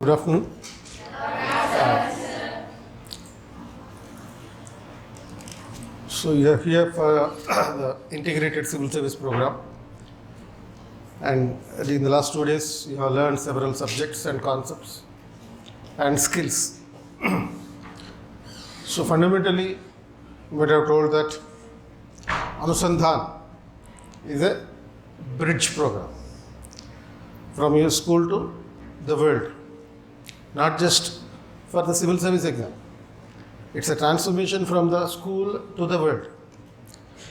Good afternoon. So you are here for the integrated civil service program, and in the last 2 days you have learned several subjects and concepts and skills. So fundamentally we have told that Anusandhan is a bridge program from your school to the world, not just for the civil service exam. It's a transformation from the school to the world.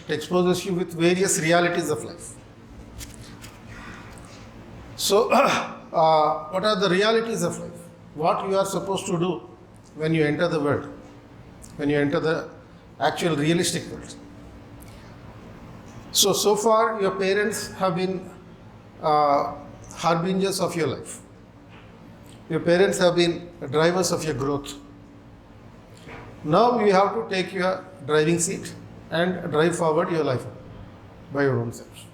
It exposes you with various realities of life. So, what are the realities of life? What you are supposed to do when you enter the world, when you enter the actual realistic world. So far your parents have been harbingers of your life. Your parents have been drivers of your growth. Now you have to take your driving seat and drive forward your life by your own self.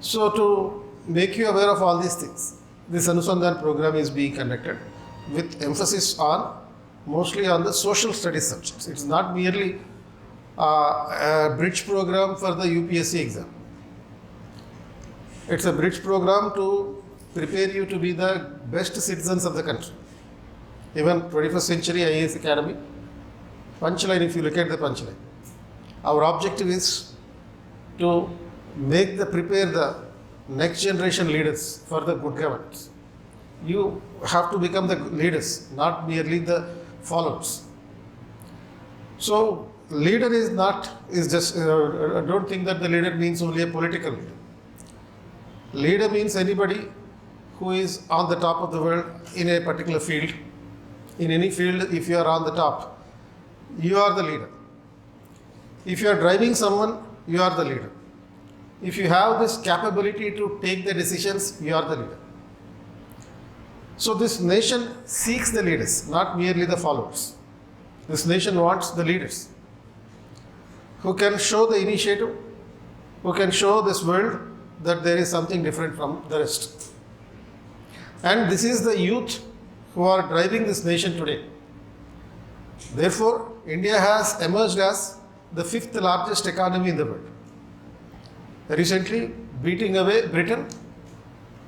So to make you aware of all these things, this Anusandhan program is being conducted with emphasis on mostly on the social studies subjects. It's not merely a bridge program for the UPSC exam. It's a bridge program to prepare you to be the best citizens of the country. Even 21st century IAS Academy, punchline, if you look at the punchline, our objective is to prepare the next generation leaders for the good governance. You have to become the leaders, not merely the followers. So leader is just, I don't think that the leader means only a political leader. Leader means anybody who is on the top of the world in a particular field. In any field, if you are on the top, you are the leader. If you are driving someone, you are the leader. If you have this capability to take the decisions, you are the leader. So this nation seeks the leaders, not merely the followers. This nation wants the leaders who can show the initiative, who can show this world that there is something different from the rest. And this is the youth who are driving this nation today. Therefore, India has emerged as the 5th largest economy in the world. Recently, beating away Britain,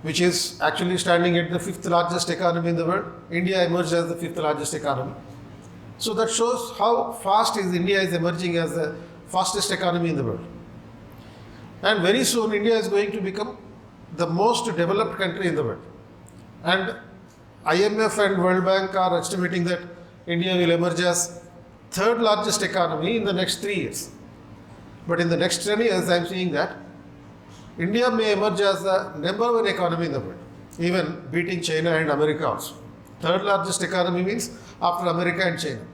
which is actually standing at the 5th largest economy in the world, India emerged as the 5th largest economy. So that shows how fast India is emerging as the fastest economy in the world. And very soon India is going to become the most developed country in the world. And IMF and World Bank are estimating that India will emerge as 3rd largest economy in the next 3 years. But in the next 10 years, I am seeing that India may emerge as the number 1 economy in the world, even beating China and America also. 3rd largest economy means after America and China.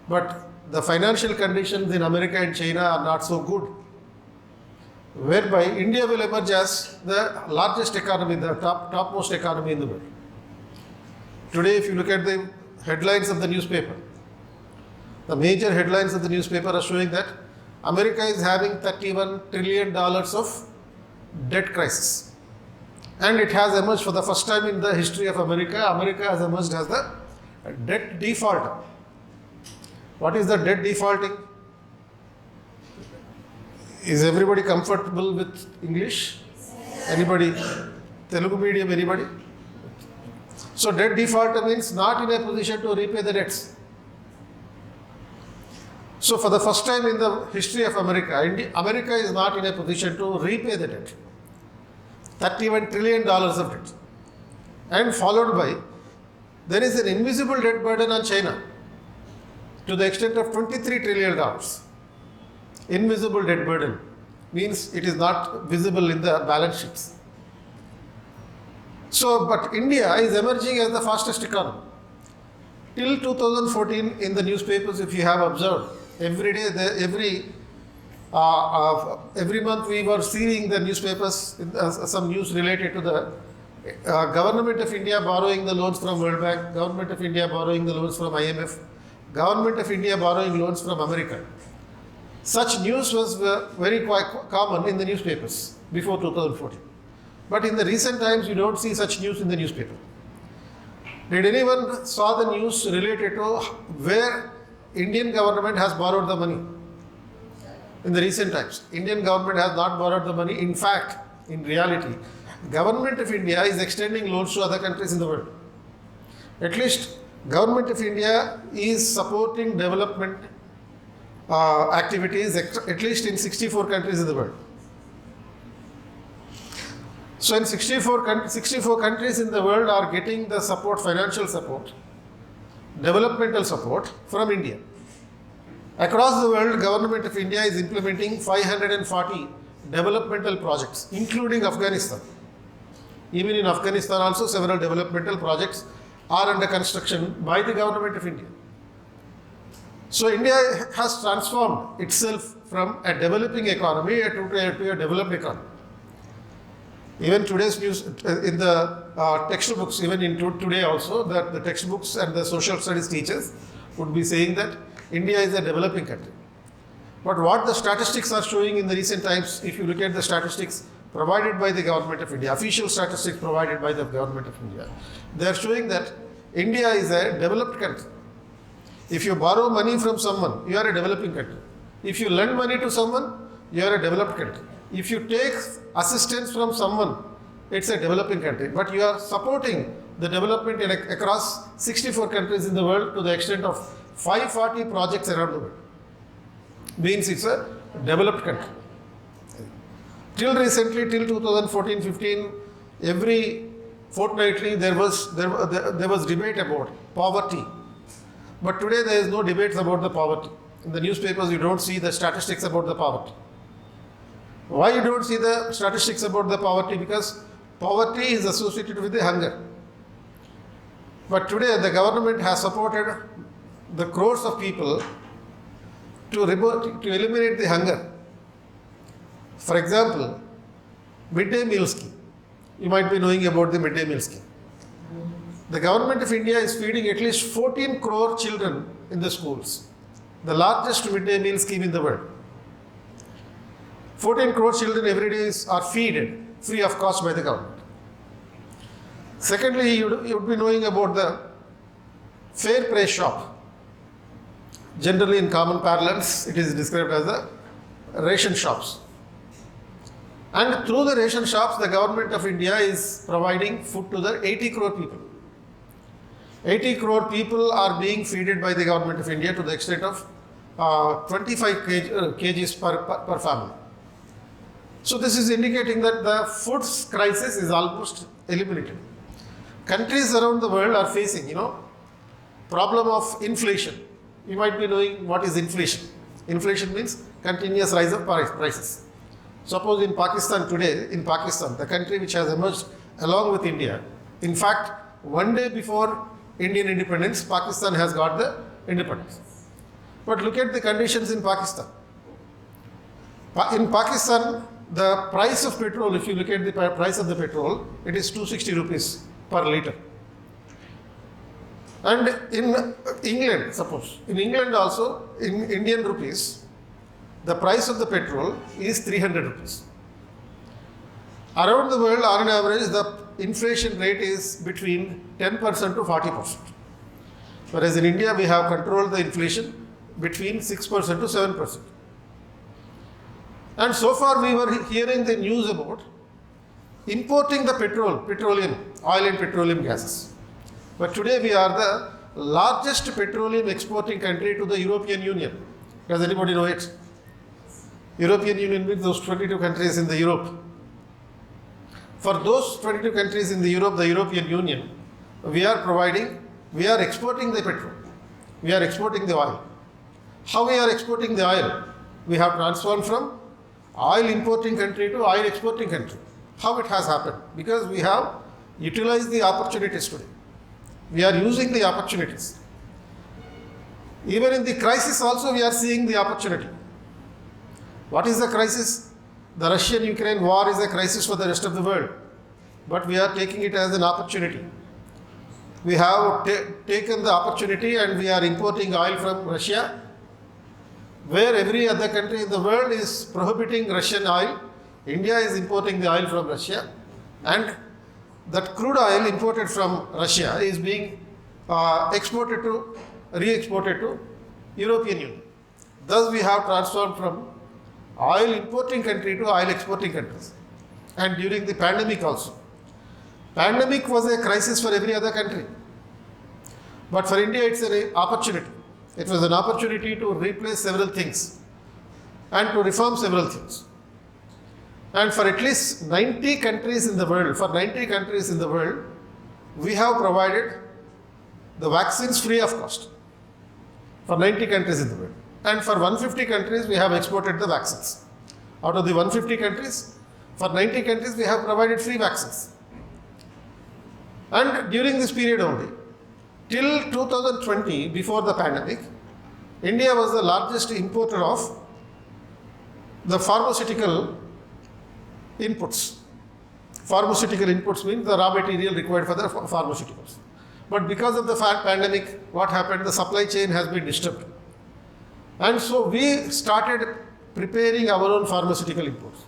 But the financial conditions in America and China are not so good, whereby India will emerge as the largest economy, the topmost economy in the world. Today, if you look at the headlines of the newspaper, the major headlines of the newspaper are showing that America is having $31 trillion of debt crisis. And it has emerged for the first time in the history of America. America has emerged as the debt defaulter. What is the debt defaulting? Is everybody comfortable with English? Anybody? Telugu medium, anybody? So debt defaulter means not in a position to repay the debts. So for the first time in the history of America, America is not in a position to repay the debt. $31 trillion of debt. And followed by, there is an invisible debt burden on China to the extent of $23 trillion. Invisible debt burden means it is not visible in the balance sheets. So, but India is emerging as the fastest economy. Till 2014 in the newspapers, if you have observed, every day, every month we were seeing the newspapers, some news related to the government of India borrowing the loans from World Bank, government of India borrowing the loans from IMF, government of India borrowing loans from America. Such news was very quite common in the newspapers before 2014. But in the recent times, you don't see such news in the newspaper. Did anyone saw the news related to where Indian government has borrowed the money? In the recent times, Indian government has not borrowed the money. In fact, in reality, government of India is extending loans to other countries in the world. At least government of India is supporting development activities at least in 64 countries in the world. So in 64 countries in the world are getting the support, financial support, developmental support from India. Across the world, government of India is implementing 540 developmental projects, including Afghanistan. Even in Afghanistan also several developmental projects are under construction by the government of India. So India has transformed itself from a developing economy to a developed economy. Even today's news, in the textbooks, even in today also, that the textbooks and the social studies teachers would be saying that India is a developing country. But what the statistics are showing in the recent times, if you look at the statistics provided by the government of India, official statistics provided by the government of India, they are showing that India is a developed country. If you borrow money from someone, you are a developing country. If you lend money to someone, you are a developed country. If you take assistance from someone, it's a developing country. But you are supporting the development across 64 countries in the world to the extent of 540 projects around the world. Means it's a developed country. Till recently, till 2014-15, every fortnightly there was debate about poverty. But today there is no debates about the poverty. In the newspapers you don't see the statistics about the poverty. Why you don't see the statistics about the poverty? Because poverty is associated with the hunger. But today the government has supported the crores of people to eliminate the hunger. For example, midday meal scheme. You might be knowing about the midday meal scheme. The government of India is feeding at least 14 crore children in the schools. The largest midday meal scheme in the world. 14 crore children every day are fed free of cost by the government. Secondly, you would be knowing about the fair price shop. Generally in common parlance, it is described as the ration shops. And through the ration shops, the government of India is providing food to the 80 crore people. 80 crore people are being fed by the government of India to the extent of 25 kgs per family. So this is indicating that the food crisis is almost eliminated. Countries around the world are facing, problem of inflation. You might be knowing what is inflation. Inflation means continuous rise of prices. Suppose in Pakistan today, the country which has emerged along with India, in fact, one day before Indian independence, Pakistan has got the independence. But look at the conditions in Pakistan. In Pakistan, the price of petrol, if you look at the price of the petrol, it is 260 rupees per litre. And in England, suppose, in England also, in Indian rupees, the price of the petrol is 300 rupees. Around the world, on average, the inflation rate is between 10% to 40%. Whereas in India, we have controlled the inflation between 6% to 7%. And so far, we were hearing the news about importing the petroleum, oil and petroleum gases. But today, we are the largest petroleum exporting country to the European Union. Does anybody know it? European Union means those 22 countries in the Europe. For those 22 countries in the European Union, we are exporting the petrol. We are exporting the oil. How we are exporting the oil? We have transformed from oil importing country to oil exporting country. How it has happened? Because we have utilized the opportunities today. We are using the opportunities. Even in the crisis also we are seeing the opportunity. What is the crisis? The Russian-Ukraine war is a crisis for the rest of the world. But we are taking it as an opportunity. We have taken the opportunity and we are importing oil from Russia, where every other country in the world is prohibiting Russian oil. India is importing the oil from Russia, and that crude oil imported from Russia is being re-exported to European Union. Thus we have transformed from oil importing country to oil exporting countries. And during the pandemic also. Pandemic was a crisis for every other country. But for India it's an opportunity. It was an opportunity to replace several things and to reform several things. And for at least 90 countries in the world, we have provided the vaccines free of cost. For 90 countries in the world. And for 150 countries, we have exported the vaccines. Out of the 150 countries, for 90 countries, we have provided free vaccines. And during this period only, till 2020, before the pandemic, India was the largest importer of the pharmaceutical inputs. Pharmaceutical inputs means the raw material required for the pharmaceuticals. But because of the pandemic, what happened? The supply chain has been disturbed. And so we started preparing our own pharmaceutical inputs.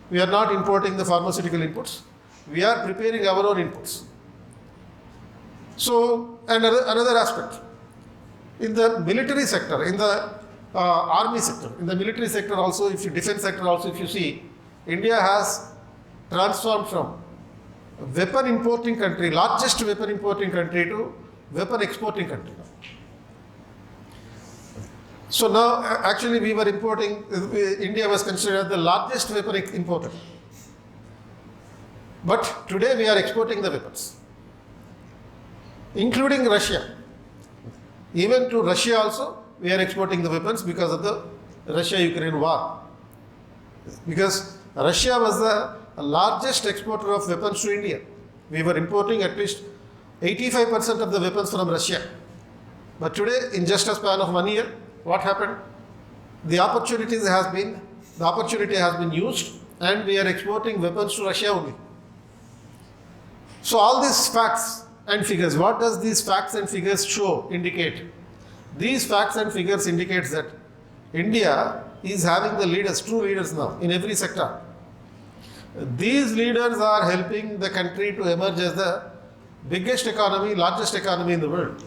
We are not importing the pharmaceutical inputs. We are preparing our own inputs. So, and another aspect. In the military sector, in the army sector, in the military sector also, if you defense sector also, if you see, India has transformed from weapon importing country, largest weapon importing country to weapon exporting country. So now actually we were importing, India was considered the largest weapon importer. But today we are exporting the weapons, including Russia. Even to Russia also we are exporting the weapons because of the Russia-Ukraine war. Because Russia was the largest exporter of weapons to India. We were importing at least 85% of the weapons from Russia. But today, in just a span of 1 year, what happened? The opportunity has been used and we are exporting weapons to Russia only. So all these facts and figures, what does these facts and figures show, indicate? These facts and figures indicate that India is having the leaders, true leaders now in every sector. These leaders are helping the country to emerge as the biggest economy, largest economy in the world.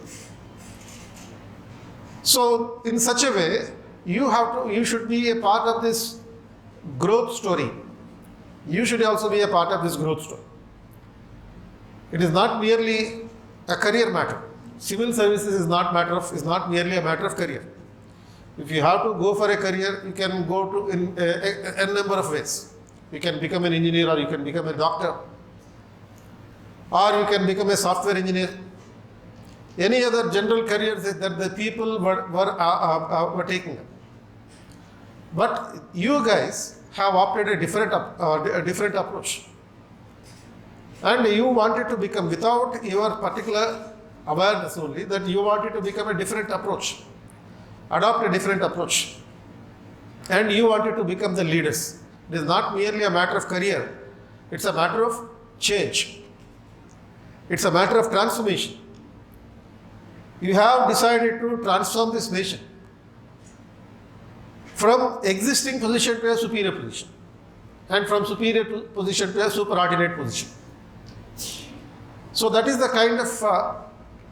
So in such a way, you should be a part of this growth story. You should also be a part of this growth story. It is not merely a career matter. Civil services is not merely a matter of career. If you have to go for a career, you can go to in a number of ways. You can become an engineer, or you can become a doctor, or you can become a software engineer. Any other general careers that the people were taking up. But you guys have opted a different approach. And you wanted to become, without your particular awareness only, that you wanted to become a different approach, adopt a different approach. And you wanted to become the leaders. It is not merely a matter of career. It's a matter of change. It's a matter of transformation. You have decided to transform this nation from existing position to a superior position, and from superior position to a superordinate position. So that is the kind of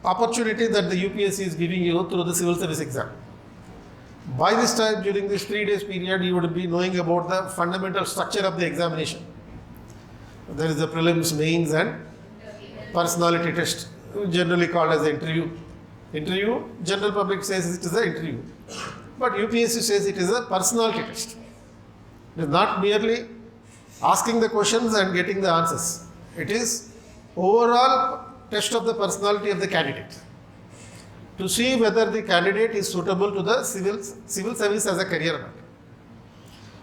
opportunity that the UPSC is giving you through the civil service exam. By this time, during this 3 days period, you would be knowing about the fundamental structure of the examination. There is the prelims, mains and personality test, generally called as the interview. Interview, general public says it is an interview. But UPSC says it is a personality test. It is not merely asking the questions and getting the answers. It is overall test of the personality of the candidate, to see whether the candidate is suitable to the civil service as a career matter.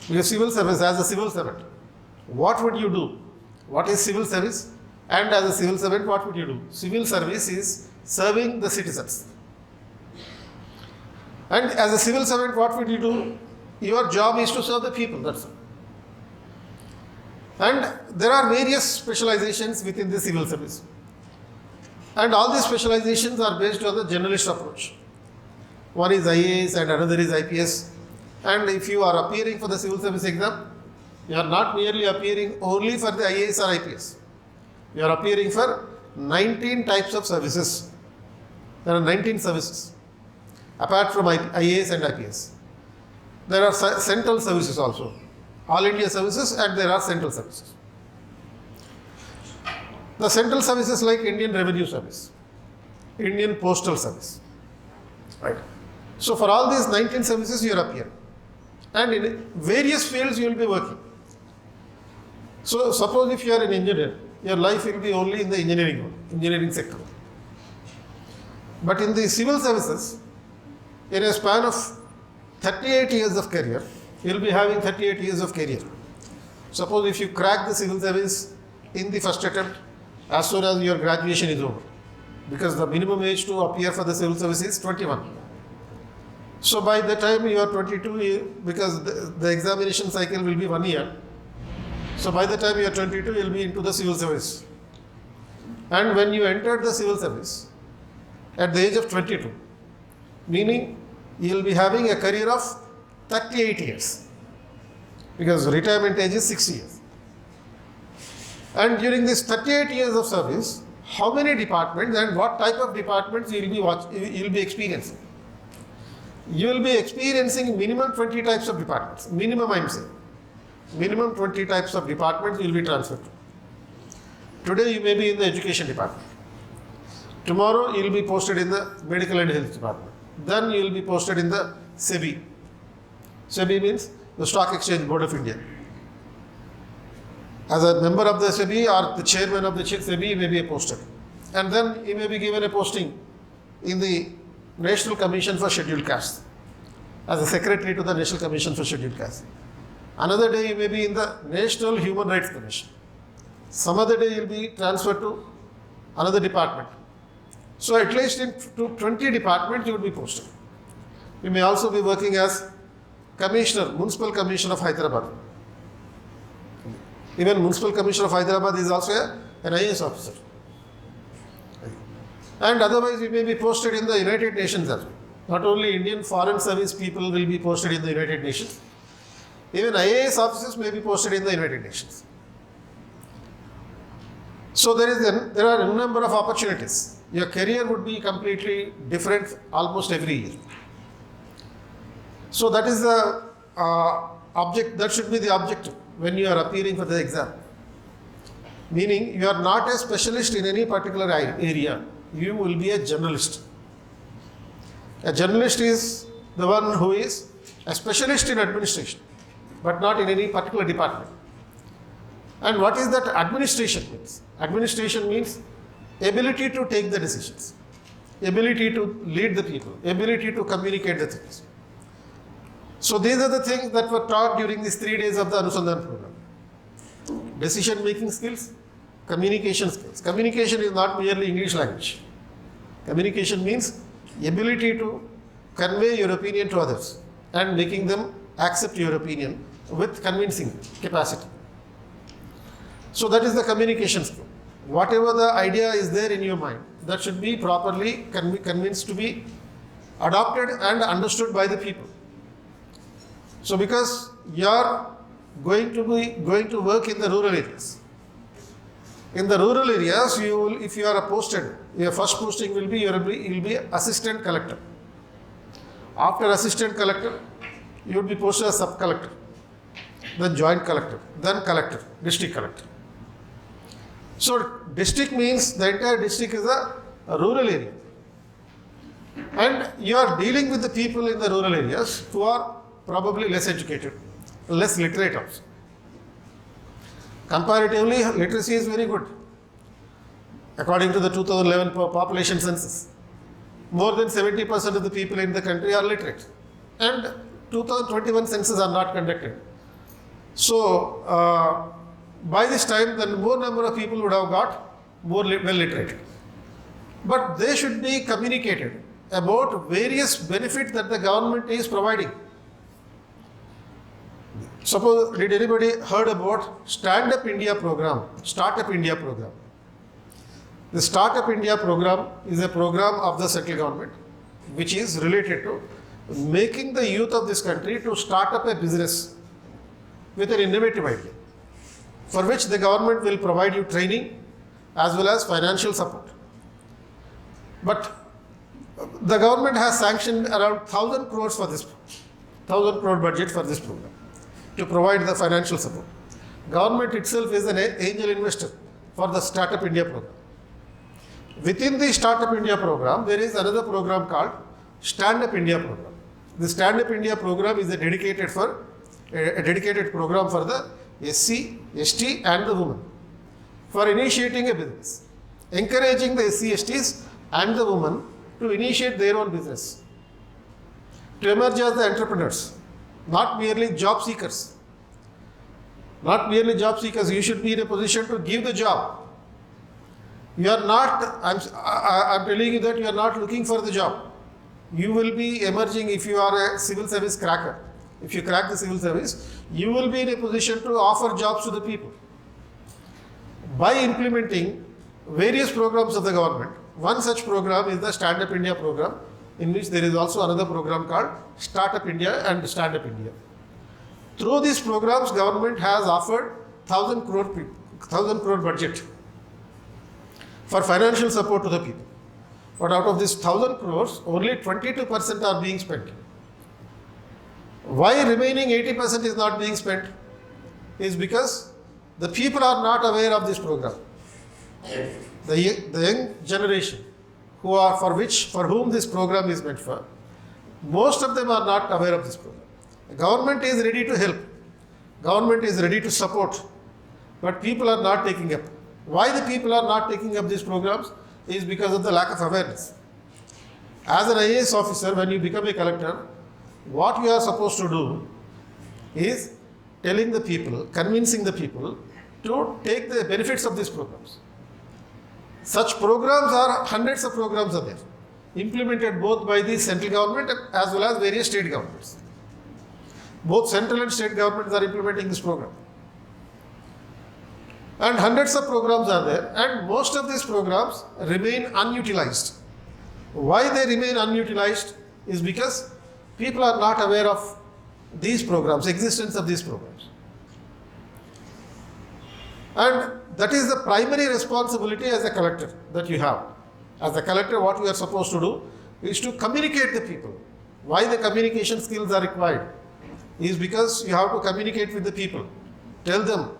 Because civil service, as a civil servant, what would you do? What is civil service? And as a civil servant, what would you do? Civil service is serving the citizens. And as a civil servant, what would you do? Your job is to serve the people, that's all. And there are various specializations within the civil service. And all these specializations are based on the generalist approach. One is IAS and another is IPS. And if you are appearing for the civil service exam, you are not merely appearing only for the IAS or IPS. You are appearing for 19 types of services. There are 19 services apart from IAS and IPS. There are central services also. All India services, and there are central services. The central services like Indian Revenue Service, Indian Postal Service. Right. So for all these 19 services you are appearing. And in various fields you will be working. So suppose if you are an engineer, your life will be only in the engineering sector. But in the civil services, in a span of 38 years of career, you will be having 38 years of career. Suppose if you crack the civil service in the first attempt, as soon as your graduation is over, because the minimum age to appear for the civil service is 21. So by the time you are 22, because the examination cycle will be 1 year, so by the time you are 22, you will be into the civil service. And when you entered the civil service at the age of 22, meaning you will be having a career of 38 years, because retirement age is 6 years. And during this 38 years of service, how many departments and what type of departments you will be experiencing? You will be experiencing minimum 20 types of departments. Minimum, I am saying. Minimum 20 types of departments you will be transferred to. Today you may be in the education department. Tomorrow you will be posted in the medical and health department. Then you will be posted in the SEBI. SEBI means the Stock Exchange Board of India. As a member of the SEBI or the chairman of the SEBI, you may be posted. And then you may be given a posting in the National Commission for Scheduled Castes as a secretary to the National Commission for Scheduled Castes. Another day you may be in the National Human Rights Commission. Some other day you will be transferred to another department. So at least in 20 departments you will be posted. You may also be working as Commissioner, Municipal Commissioner of Hyderabad. Even Municipal Commissioner of Hyderabad is also an IAS officer. And otherwise you may be posted in the United Nations as well. Not only Indian Foreign Service people will be posted in the United Nations, even IAS officers may be posted in the United Nations. So there are a number of opportunities. Your career would be completely different almost every year. So that is the object, that should be the objective when you are appearing for the exam. Meaning you are not a specialist in any particular area, you will be a generalist. A generalist is the one who is a specialist in administration, but not in any particular department. And what is that administration means? Administration means ability to take the decisions, ability to lead the people, ability to communicate the things. So these are the things that were taught during these 3 days of the Anusandhan program. Decision making skills, communication skills. Communication is not merely English language. Communication means ability to convey your opinion to others and making them accept your opinion with convincing capacity. So that is the communication skill. Whatever the idea is there in your mind, that should be properly convinced to be adopted and understood by the people. So because you are going to work in the rural areas. In the rural areas, if you are posted, your first posting will be you will be assistant collector. After assistant collector, you will be posted as sub collector, then joint collector, then collector, district collector. So district means the entire district is a rural area. And you are dealing with the people in the rural areas who are probably less educated, less literate also. Comparatively, literacy is very good. According to the 2011 population census, more than 70% of the people in the country are literate. And 2021 census are not conducted. So, by this time, the more number of people would have got more well literate. But they should be communicated about various benefits that the government is providing. Suppose, did anybody heard about Stand Up India program, Startup India program? The Startup India program is a program of the central government which is related to making the youth of this country to start up a business with an innovative idea, for which the government will provide you training, as well as financial support. But the government has sanctioned around 1,000 crores for this, 1,000 crore budget for this program to provide the financial support. Government itself is an angel investor for the Startup India program. Within the Startup India program, there is another program called Stand Up India program. The Stand Up India program is a dedicated program for the SC, ST and the women for initiating a business, encouraging the SC, STs and the women to initiate their own business, to emerge as the entrepreneurs, not merely job seekers. Not merely job seekers, you should be in a position to give the job. You are not, I'm telling you that you are not looking for the job. You will be emerging if you are a civil service cracker. If you crack the civil service, you will be in a position to offer jobs to the people. By implementing various programs of the government, one such program is the Stand Up India program, in which there is also another program called Startup India and Stand Up India. Through these programs, government has offered 1,000 crore budget for financial support to the people. But out of this 1,000 crores, only 22% are being spent. Why remaining 80% is not being spent? Is because the people are not aware of this program. The young generation for whom this program is meant for, most of them are not aware of this program. The government is ready to help. Government is ready to support. But people are not taking up. Why the people are not taking up these programs is because of the lack of awareness. As an IAS officer, when you become a collector, what you are supposed to do is telling the people, convincing the people to take the benefits of these programs. Such programs are, hundreds of programs are there, implemented both by the central government as well as various state governments. Both central and state governments are implementing this program. And hundreds of programs are there, and most of these programs remain unutilized. Why they remain unutilized is because people are not aware of these programs, existence of these programs. And that is the primary responsibility as a collector that you have. As a collector, what you are supposed to do is to communicate the people. Why the communication skills are required is because you have to communicate with the people. Tell them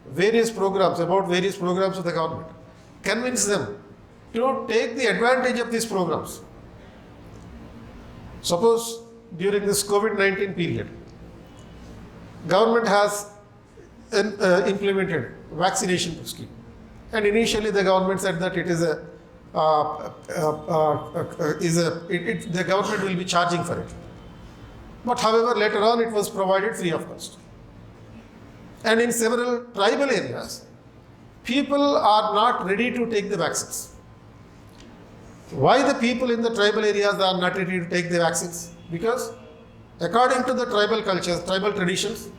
various programs, about various programs of the government. Convince them to take the advantage of these programs. Suppose during this COVID-19 period, government has implemented vaccination scheme. And initially the government said that it is the government will be charging for it. But however, later on it was provided free of cost. And in several tribal areas, people are not ready to take the vaccines. Why the people in the tribal areas are not ready to take the vaccines? Because according to the tribal cultures, tribal traditions,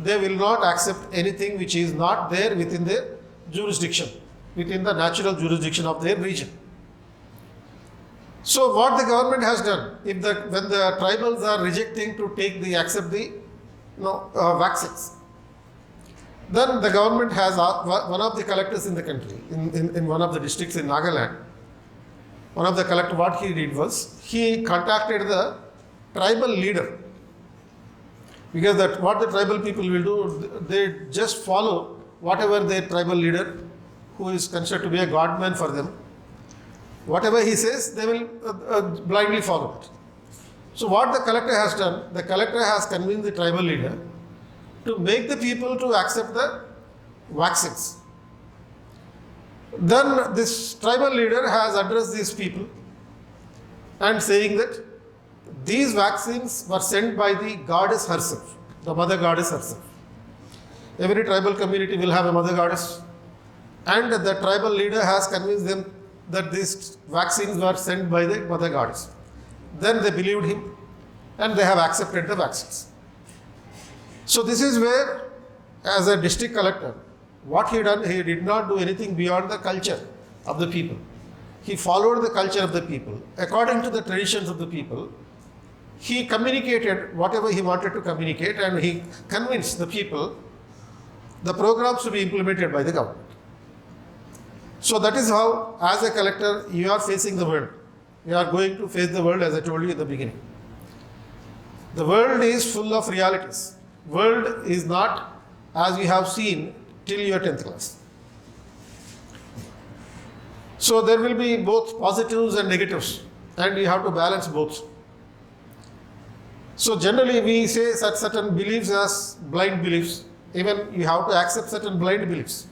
they will not accept anything which is not there within their jurisdiction, within the natural jurisdiction of their region. So what the government has done, when the tribals are rejecting to accept the vaccines, then the government has one of the collectors in the country, in one of the districts in Nagaland, one of the collectors, what he did was, he contacted the tribal leader. Because what the tribal people will do, they just follow whatever their tribal leader, who is considered to be a godman for them, whatever he says, they will blindly follow it. So what the collector has done, the collector has convinced the tribal leader to make the people to accept the vaccines. Then this tribal leader has addressed these people and saying that these vaccines were sent by the goddess herself, the mother goddess herself. Every tribal community will have a mother goddess, and the tribal leader has convinced them that these vaccines were sent by the mother goddess. Then they believed him and they have accepted the vaccines. So this is where, as a district collector, what he done, he did not do anything beyond the culture of the people. He followed the culture of the people. According to the traditions of the people, he communicated whatever he wanted to communicate, and he convinced the people the programs to be implemented by the government. So that is how, as a collector, you are facing the world. You are going to face the world, as I told you in the beginning. The world is full of realities. World is not as we have seen till your 10th class. So there will be both positives and negatives, and you have to balance both. So generally we say such certain beliefs as blind beliefs. Even you have to accept certain blind beliefs.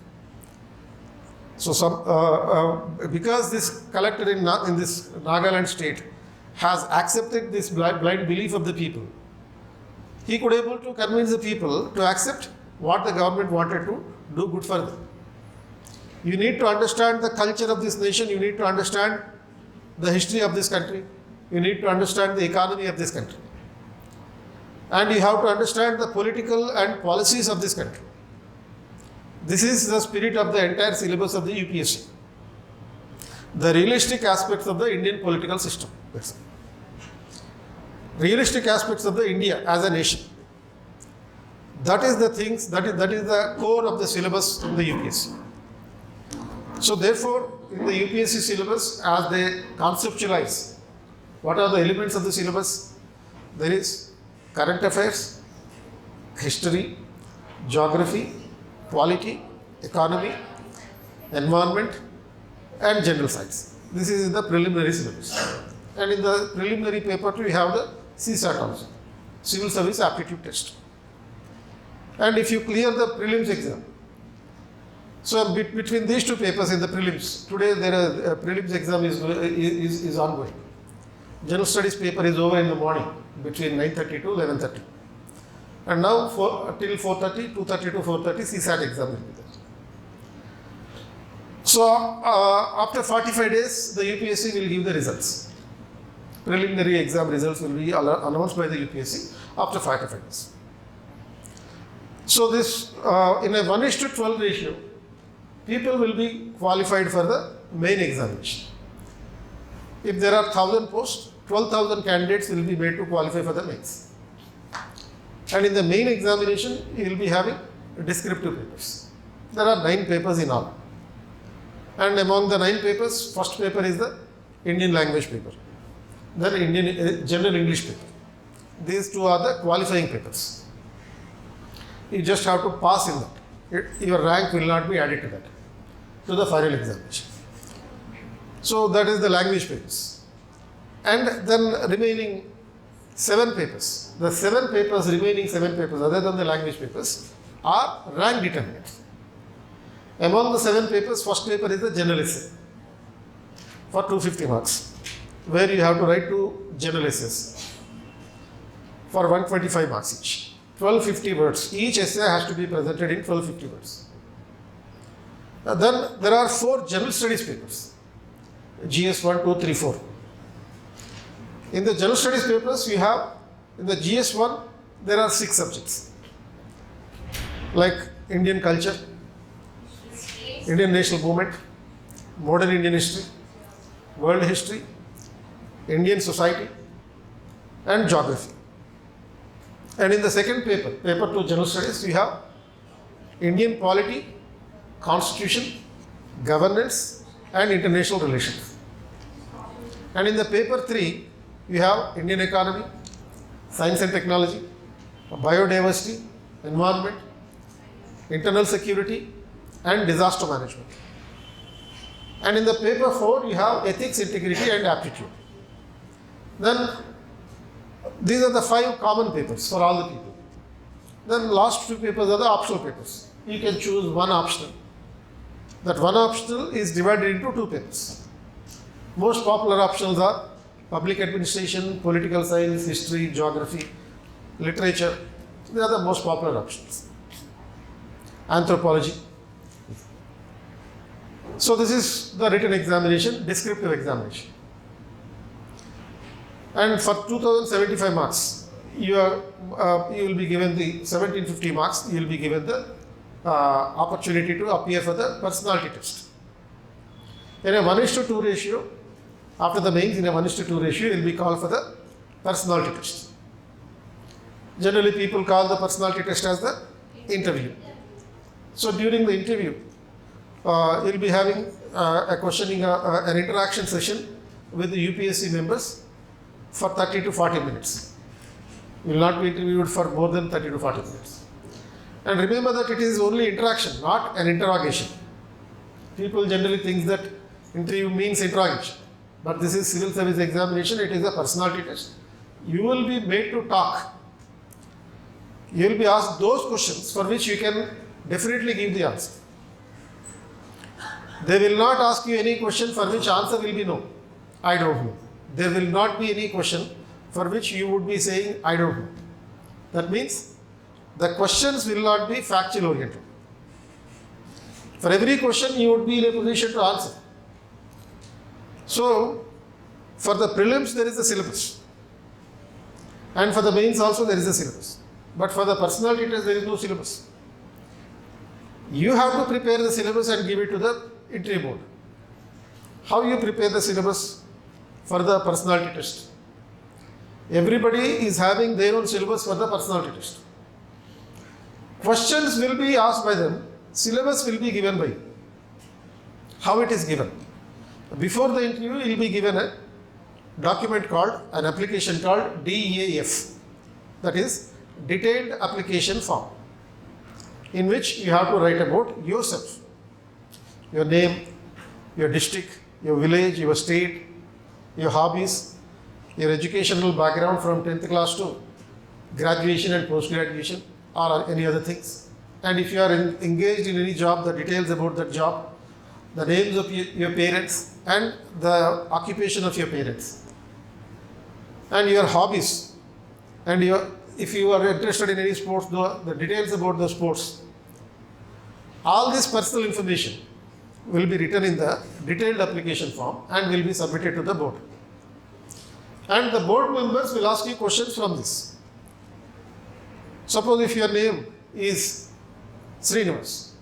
So because this collector in this Nagaland state has accepted this blind belief of the people, he could able to convince the people to accept what the government wanted to do good for them. You need to understand the culture of this nation, you need to understand the history of this country, you need to understand the economy of this country. And you have to understand the political and policies of this country. This is the spirit of the entire syllabus of the UPSC. The realistic aspects of the Indian political system. Realistic aspects of the India as a nation. That is the things, that is the core of the syllabus in the UPSC. So therefore, in the UPSC syllabus, as they conceptualize, what are the elements of the syllabus? There is current affairs, history, geography, polity, economy, environment, and general science. This is in the preliminary syllabus. And in the preliminary paper 2, we have the CSAT also, Civil Service Aptitude Test. And if you clear the prelims exam, so between these two papers in the prelims, today there are prelims exam is ongoing. General studies paper is over in the morning between 9:30 to 11:30. And now till 4:30, 2:30 to 4:30, CSAT exam will be there. So after 45 days, the UPSC will give the results. Preliminary exam results will be announced by the UPSC after 45 days. So this, in a 1:12 ratio, people will be qualified for the main examination. If there are 1,000 posts, 12,000 candidates will be made to qualify for the mains. And in the main examination, you will be having descriptive papers. There are 9 papers in all. And among the 9 papers, first paper is the Indian language paper. Then Indian general English paper. These two are the qualifying papers. You just have to pass in that. Your rank will not be added to that, to the final examination. So that is the language papers. And then remaining 7 papers. The 7 papers, remaining 7 papers other than the language papers are rank determinant. Among the 7 papers, first paper is the general essay for 250 marks, where you have to write 2 general essays for 125 marks each. 1250 words. Each essay has to be presented in 1250 words. Then there are 4 general studies papers. GS 1, 2, 3, 4. In the general studies papers, you have, in the GS 1, there are 6 subjects. Like Indian culture, Indian national movement, modern Indian history, world history, Indian society, and geography. And in the second paper, paper 2 general studies, we have Indian polity, constitution, governance, and international relations. And in the paper 3, we have Indian economy, science and technology, biodiversity, environment, internal security, and disaster management. And in the paper 4, you have ethics, integrity, and aptitude. Then these are the 5 common papers for all the people. Then last 2 papers are the optional papers. You can choose one optional. That one optional is divided into 2 papers. Most popular optionals are public administration, political science, history, geography, literature. They are the most popular options. Anthropology. So this is the written examination, descriptive examination. And for 2075 marks, you will be given the 1750 marks, you will be given the opportunity to appear for the personality test. In a 1:2 ratio, after the mains, in a 1:2 ratio, you will be called for the personality test. Generally, people call the personality test as the interview. So during the interview, you will be having a questioning, an interaction session with the UPSC members for 30 to 40 minutes. You will not be interviewed for more than 30 to 40 minutes. And remember that it is only interaction, not an interrogation. People generally think that interview means interrogation. But this is civil service examination, it is a personality test. You will be made to talk. You will be asked those questions for which you can definitely give the answer. They will not ask you any question for which answer will be no. I don't know. There will not be any question for which you would be saying, I don't know. That means the questions will not be factual oriented. For every question, you would be in a position to answer. So, for the prelims, there is a syllabus. And for the mains also, there is a syllabus. But for the personality test, there is no syllabus. You have to prepare the syllabus and give it to the interview board. How you prepare the syllabus for the personality test? Everybody is having their own syllabus for the personality test. Questions will be asked by them. Syllabus will be given by you. How it is given? Before the interview, you will be given a document called, an application called DEAF. That is, Detailed Application Form, in which you have to write about yourself. Your name, your district, your village, your state, your hobbies, your educational background from 10th class to graduation and post-graduation, or any other things. And if you are engaged in any job, the details about that job, the names of your parents, and the occupation of your parents, and your hobbies, and if you are interested in any sports, the details about the sports. All this personal information will be written in the detailed application form and will be submitted to the board. And the board members will ask you questions from this. Suppose if your name is Srinivas,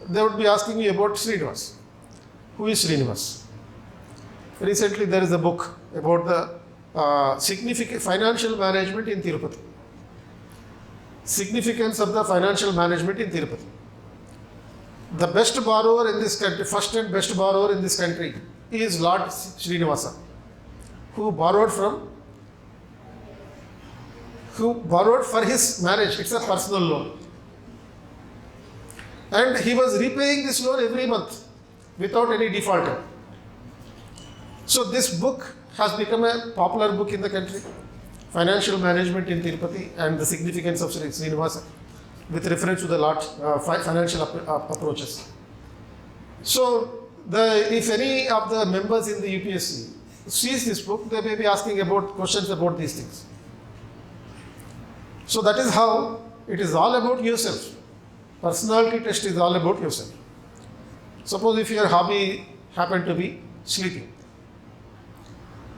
they would be asking you about Srinivas. Who is Srinivas? Recently there is a book about the significant financial management in Tirupati. Significance of the financial management in Tirupati. The best borrower in this country, first and best borrower in this country is Lord Srinivasa, who borrowed for his marriage. It's a personal loan. And he was repaying this loan every month without any defaulter. So this book has become a popular book in the country, Financial Management in Tirupati and the Significance of Srinivasa, with reference to the large financial approaches. So, if any of the members in the UPSC sees this book, they may be asking about questions about these things. So that is how it is all about yourself. Personality test is all about yourself. Suppose if your hobby happen to be sleeping,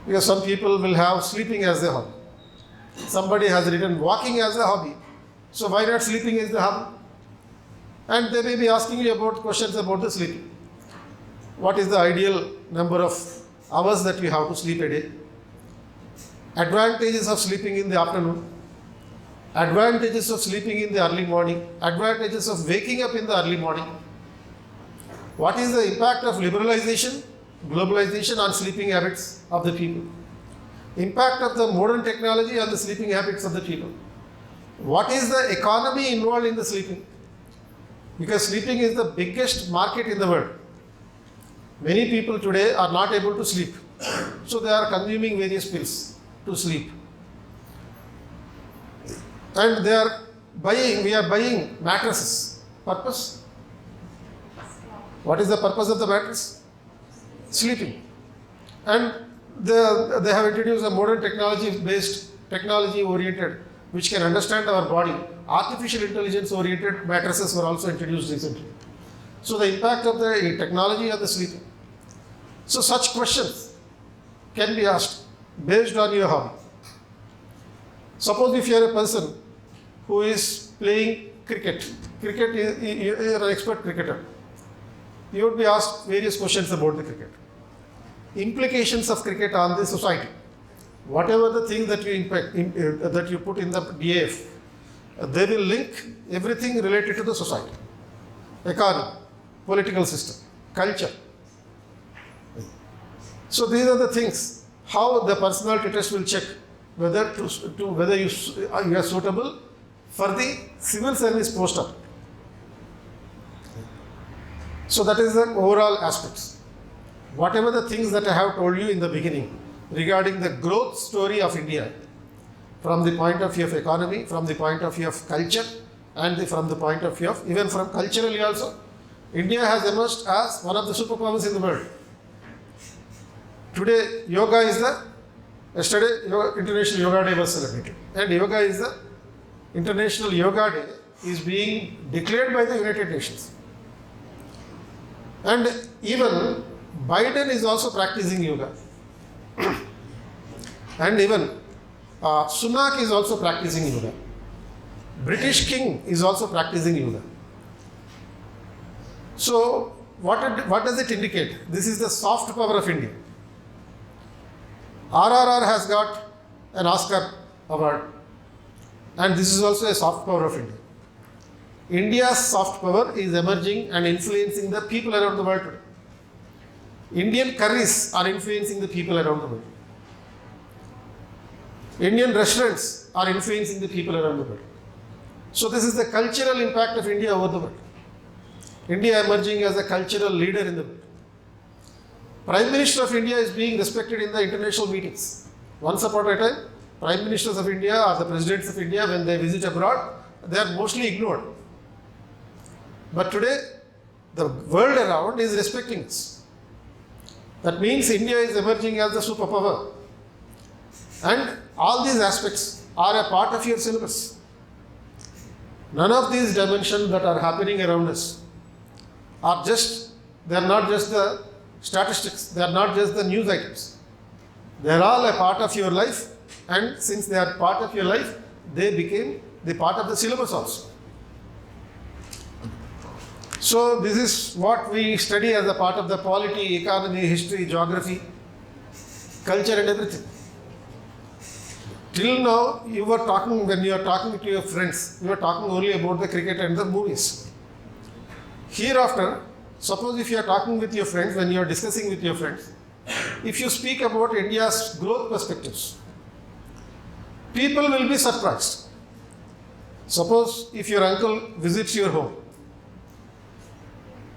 because some people will have sleeping as their hobby. Somebody has written walking as a hobby. So why not sleeping as the hobby? And they may be asking you about questions about the sleeping. What is the ideal number of hours that you have to sleep a day? Advantages of sleeping in the afternoon. Advantages of sleeping in the early morning. Advantages of waking up in the early morning. What is the impact of liberalization, globalization on sleeping habits of the people? Impact of the modern technology on the sleeping habits of the people. What is the economy involved in the sleeping? Because sleeping is the biggest market in the world. Many people today are not able to sleep. So they are consuming various pills to sleep. And we are buying mattresses. Purpose? What is the purpose of the mattress? Sleeping. And they have introduced a modern technology oriented, which can understand our body. Artificial intelligence oriented mattresses were also introduced recently. So the impact of the technology on the sleeping. So such questions can be asked based on your hobby. Suppose if you are a person who is playing cricket, you are an expert cricketer. You would be asked various questions about the cricket. Implications of cricket on the society. Whatever the thing that you put in the DAF, they will link everything related to the society, economy, political system, culture, So these are the things, how the personality test will check whether whether you are suitable for the civil service post. So that is the overall aspects. Whatever the things that I have told you in the beginning regarding the growth story of India, from the point of view of economy, from the point of view of culture, and from the point of view of, even from culturally also, India has emerged as one of the superpowers in the world. Today, yoga is yesterday International Yoga Day was celebrated. And yoga is the International Yoga Day is being declared by the United Nations. And even Biden is also practicing yoga. And even Sunak is also practicing yoga. British King is also practicing yoga. So, what does it indicate? This is the soft power of India. RRR has got an Oscar award, and this is also a soft power of India. India's soft power is emerging and influencing the people around the world today. Indian curries are influencing the people around the world. Indian restaurants are influencing the people around the world. So this is the cultural impact of India over the world. India emerging as a cultural leader in the world. Prime Minister of India is being respected in the international meetings. Once upon a time, Prime Ministers of India or the Presidents of India, when they visit abroad, they are mostly ignored. But today, the world around is respecting us. That means India is emerging as the superpower. And all these aspects are a part of your syllabus. None of these dimensions that are happening around us are they are not just the statistics, they are not just the news items. They are all a part of your life, and since they are part of your life, they became the part of the syllabus also. So this is what we study as a part of the polity, economy, history, geography, culture and everything. Till now, when you are talking to your friends, you are talking only about the cricket and the movies. Hereafter, suppose if you are talking with your friends, when you are discussing with your friends, if you speak about India's growth perspectives, people will be surprised. Suppose if your uncle visits your home,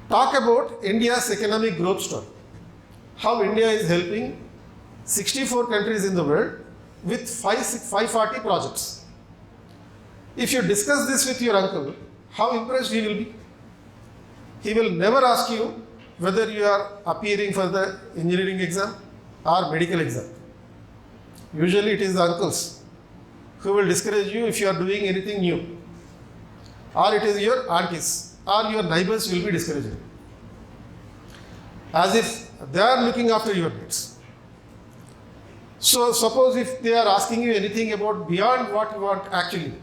talk about India's economic growth story. How India is helping 64 countries in the world with 540 projects. If you discuss this with your uncle, how impressed he will be? He will never ask you whether you are appearing for the engineering exam or medical exam. Usually it is the uncles who will discourage you if you are doing anything new. Or it is your aunties or your neighbors will be discouraging. As if they are looking after your needs. So suppose if they are asking you anything about beyond what you want actually,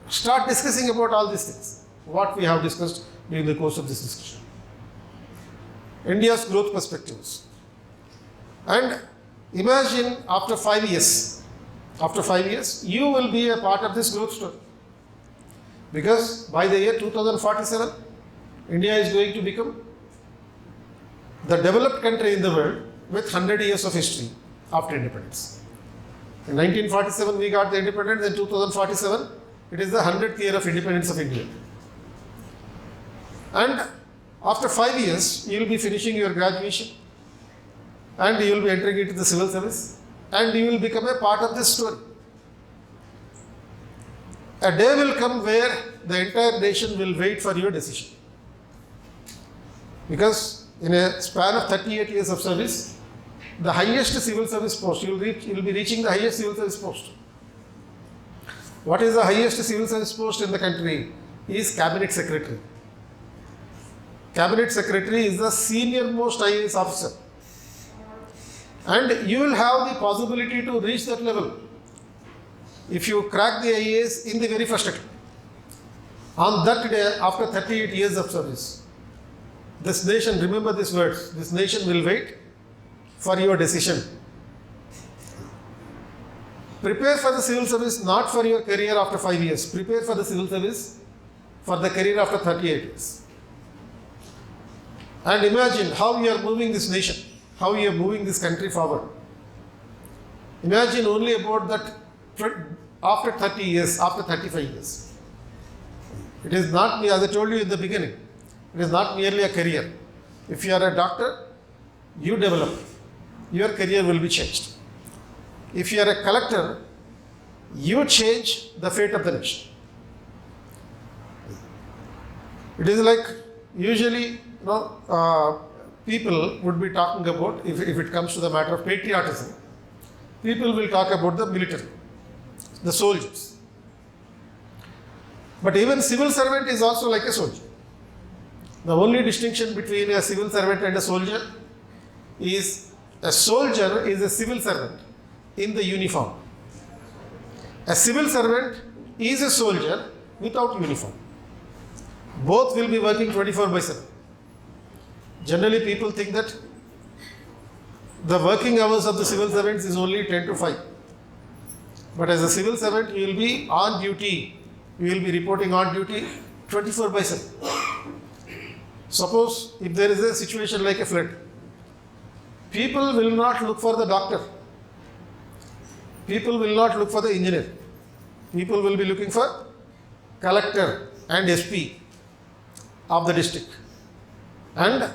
start discussing about all these things, what we have discussed during the course of this discussion. India's growth perspectives. And imagine after 5 years, you will be a part of this growth story. Because by the year 2047, India is going to become the developed country in the world with 100 years of history after independence. In 1947 we got the independence, in 2047 it is the 100th year of independence of India. And after 5 years you will be finishing your graduation and you will be entering into the civil service and you will become a part of this story. A day will come where the entire nation will wait for your decision. Because in a span of 38 years of service, the highest civil service post, you will be reaching the highest civil service post. What is the highest civil service post in the country? Is Cabinet Secretary. Cabinet Secretary is the senior most IAS officer. And you will have the possibility to reach that level if you crack the IAS in the very first attempt. On that day, after 38 years of service, this nation, remember these words, this nation will wait for your decision. Prepare for the civil service not for your career after 5 years. Prepare for the civil service for the career after 38 years. And imagine how we are moving this nation. how you are moving this country forward. Imagine only about that after 30 years, after 35 years. It is not, as I told you in the beginning, it is not merely a career. If you are a doctor, you develop, your career will be changed. If you are a collector, you change the fate of the nation. It is like usually, people would be talking about, if it comes to the matter of patriotism, people will talk about the military, the soldiers. But even civil servant is also like a soldier. The only distinction between a civil servant and a soldier is a soldier is a civil servant in the uniform. A civil servant is a soldier without uniform. Both will be working 24/7. Generally, people think that the working hours of the civil servants is only 10 to 5. But as a civil servant, you will be on duty. You will be reporting on duty 24/7. Suppose if there is a situation like a flood, people will not look for the doctor. People will not look for the engineer. People will be looking for collector and SP of the district. And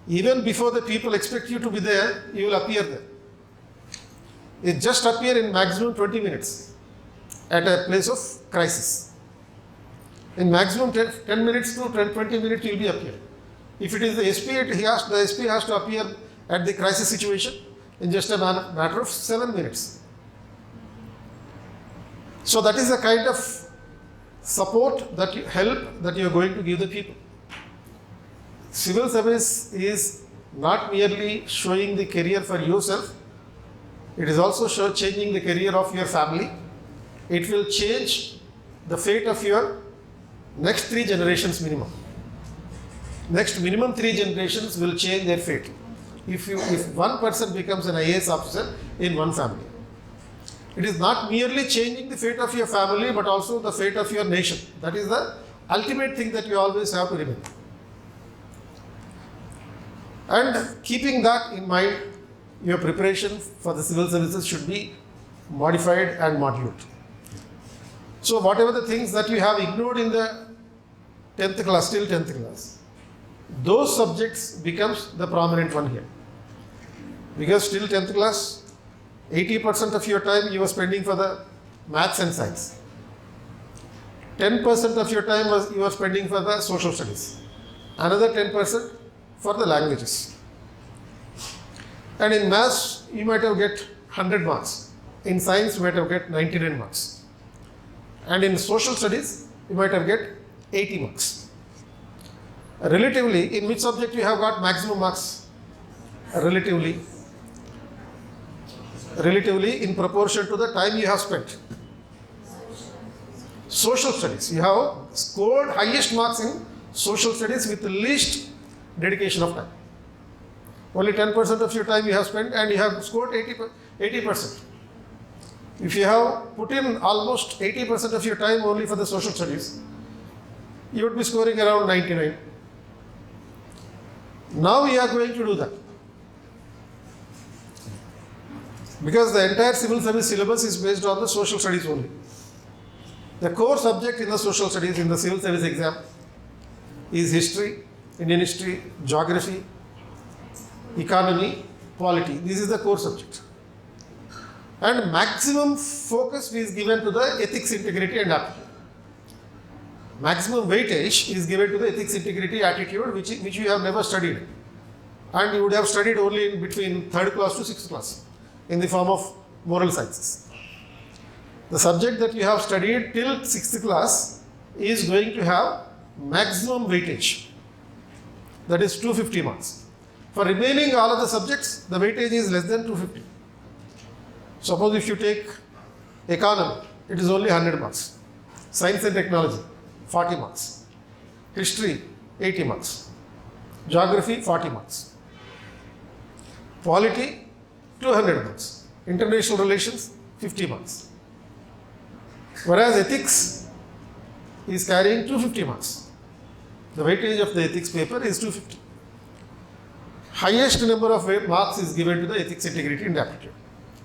even before the people expect you to be there, you will appear there. It just appear in maximum 20 minutes at a place of crisis. In maximum 10 minutes to 20 minutes, you will be appear. If it is the SP, the SP has to appear at the crisis situation in just a matter of 7 minutes. So that is the kind of support, that help that you are going to give the people. Civil service is not merely showing the career for yourself, it is also changing the career of your family. It will change the fate of your next 3 generations minimum. Next minimum 3 generations will change their fate. If one person becomes an IAS officer in one family, it is not merely changing the fate of your family, but also the fate of your nation. That is the ultimate thing that you always have to remember. And keeping that in mind, your preparation for the civil services should be modified and moduled. So whatever the things that you have ignored in the 10th class, till 10th class, those subjects becomes the prominent one here. Because till 10th class, 80% of your time you are spending for the maths and science. 10% of your time you are spending for the social studies. Another 10% for the languages. And in maths, you might have get 100 marks. In science, you might have get 99 marks. And in social studies, you might have get 80 marks. Relatively, in which subject you have got maximum marks? Relatively, in proportion to the time you have spent. Social studies, you have scored highest marks in social studies with the least dedication of time. Only 10% of your time you have spent and you have scored 80%. If you have put in almost 80% of your time only for the social studies, you would be scoring around 99. Now we are going to do that. Because the entire civil service syllabus is based on the social studies only. The core subject in the social studies in the civil service exam is history, Indian history, geography, economy, polity. This is the core subject. And maximum focus is given to the ethics, integrity and aptitude. Maximum weightage is given to the ethics, integrity, attitude, which you have never studied. And you would have studied only in between 3rd class to 6th class in the form of moral sciences. The subject that you have studied till 6th class is going to have maximum weightage. That is 250 marks. For remaining all of the subjects, the weightage is less than 250. Suppose if you take economy, it is only 100 marks. Science and technology, 40 marks. History, 80 marks. Geography, 40 marks. Polity, 200 marks. International relations, 50 marks. Whereas ethics is carrying 250 marks. The weightage of the ethics paper is 250. highest number of marks is given to the ethics, integrity and aptitude.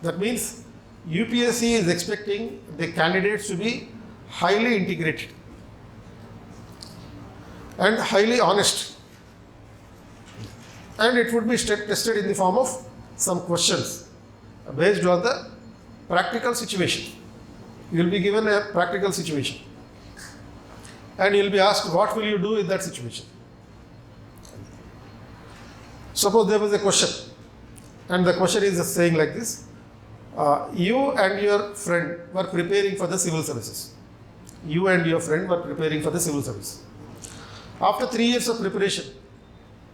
That means UPSC is expecting the candidates to be highly integrated and highly honest, and it would be tested in the form of some questions based on the practical situation. You will be given a practical situation and you will be asked, what will you do in that situation? Suppose there was a question and the question is saying like this: you and your friend were preparing for the civil services. You and your friend were preparing for the civil service. After 3 years of preparation,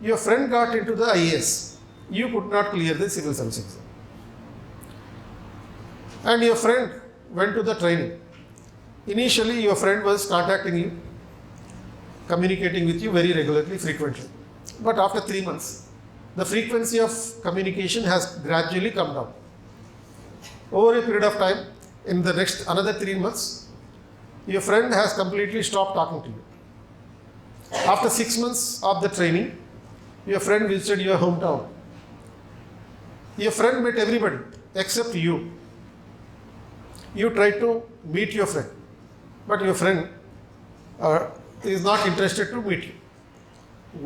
your friend got into the IAS. You could not clear the civil service exam. And your friend went to the training. Initially, your friend was contacting you, communicating with you very regularly, frequently. But after 3 months, the frequency of communication has gradually come down. Over a period of time, in the next another 3 months, your friend has completely stopped talking to you. After 6 months of the training, your friend visited your hometown. Your friend met everybody except you. You tried to meet your friend, but your friend is not interested to meet you.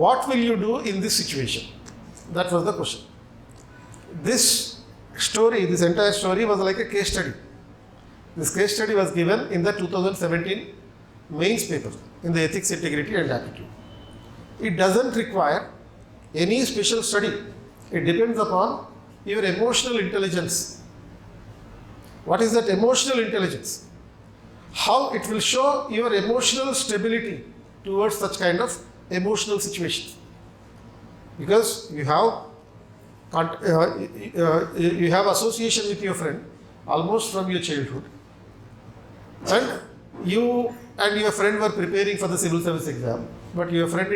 What will you do in this situation? That was the question. This story, this entire story was like a case study. This case study was given in the 2017 mains paper in the ethics, integrity and aptitude. It doesn't require any special study. It depends upon your emotional intelligence. What is that emotional intelligence? How it will show your emotional stability towards such kind of emotional situations. Because you have association with your friend almost from your childhood, and you and your friend were preparing for the civil service exam, but your friend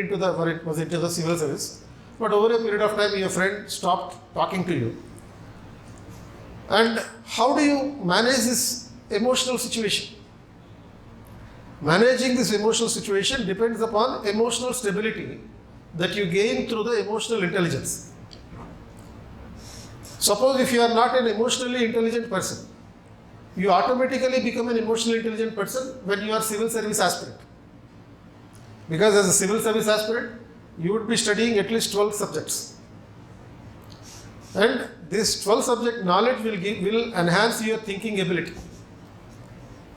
was into the civil service, but over a period of time your friend stopped talking to you. And how do you manage this emotional situation? Managing this emotional situation depends upon emotional stability that you gain through the emotional intelligence. Suppose if you are not an emotionally intelligent person, you automatically become an emotionally intelligent person when you are civil service aspirant. Because as a civil service aspirant, you would be studying at least 12 subjects. And this 12 subject knowledge will enhance your thinking ability.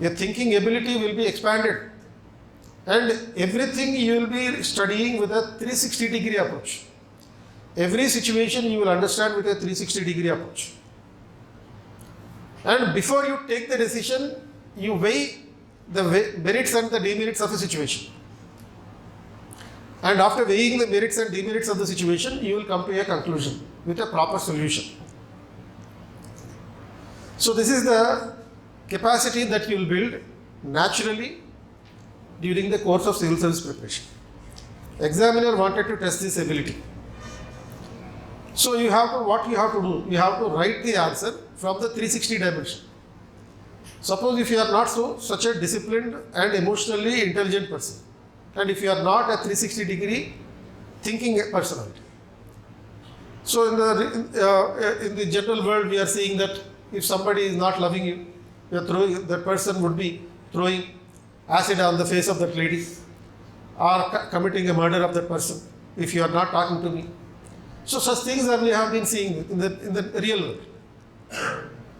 Your thinking ability will be expanded. And everything you will be studying with a 360-degree approach. Every situation you will understand with a 360-degree approach. And before you take the decision, you weigh the merits and the demerits of the situation. And after weighing the merits and demerits of the situation, you will come to a conclusion with a proper solution. So this is the capacity that you will build naturally during the course of civil service preparation. Examiner wanted to test this ability. So what you have to do? You have to write the answer from the 360 dimension. Suppose if you are not such a disciplined and emotionally intelligent person, and if you are not a 360-degree thinking personality. So in the general world, we are seeing that if somebody is not loving you, that person would be throwing acid on the face of that lady, or committing a murder of that person if you are not talking to me. So such things that we have been seeing in the real world.